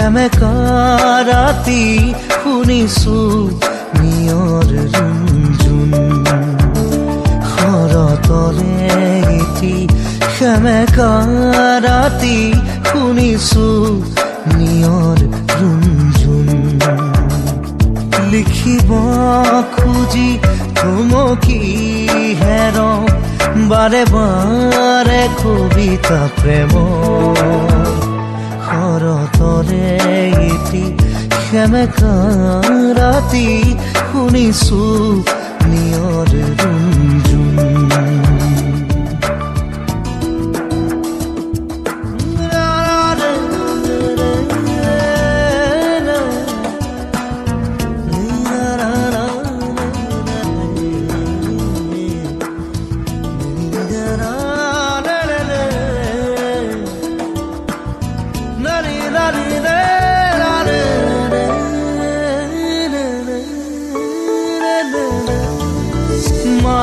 সেমেকা ৰাতি শুনিছো নিয়ৰ ৰুণজুণ শৰতৰে এটি সেমেকা ৰাতি শুনিছো নিয়ৰ ৰুণজুণ লিখিব খুজি থমকি হেৰওঁ বাৰে বাৰে কবিতা প্ৰেম শৰতৰে এটি সেমেকা ৰাতি শুনিছো নিয়ৰ ৰুণজুণ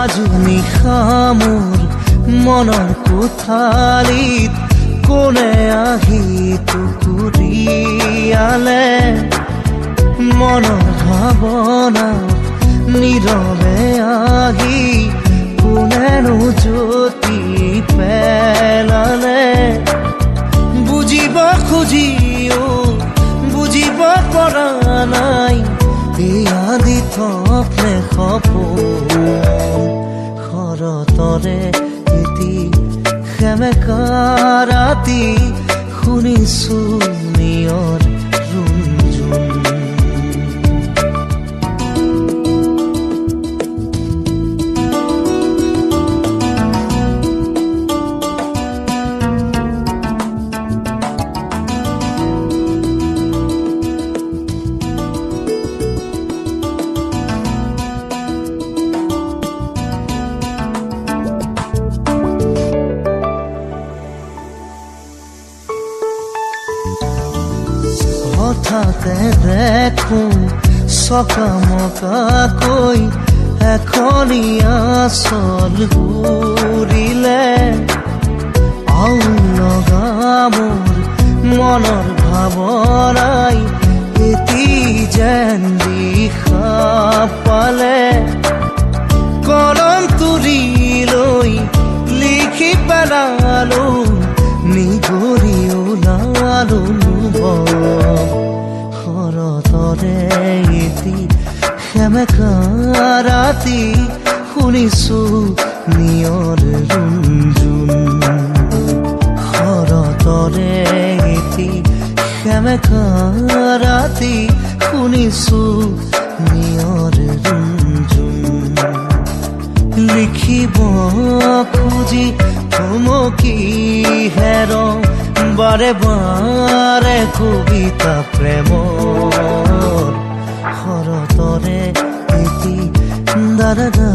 মাজুনিশা মোৰ মনৰ কোঠালিত কোনে আহি টুকুৰিয়ালে মনৰ ভাৱনা নীৰৱে আহি কোনেনো জ্যোতি পেলালে বুজিব খুজিও বুজিব পৰা নাই আদি থপনে সপোন শৰতৰে এটি সেমেকা ৰাতি শুনিছো নিয়ৰ ৰুণজুণ হঠাতে দেখো চকামকাকৈ এখনীয়া চল ঘূৰিলে আও লগা মোৰ মনৰ ভাৱনাই এটি যেন দিশা পালে কলম তুলি লৈ লিখি পেলালো নিগৰি ওলালো শৰতৰে এটি সেমেকা ৰাতি শুনিছো নিয়ৰ ৰুণজুণ শৰতৰে এটি সেমেকা ৰাতি শুনিছো নিয়ৰ ৰুণজুণ লিখিব খুজি থমকি হেৰওঁ বাৰে বাৰে কবিতা প্ৰেম শৰতৰে এটি দাদা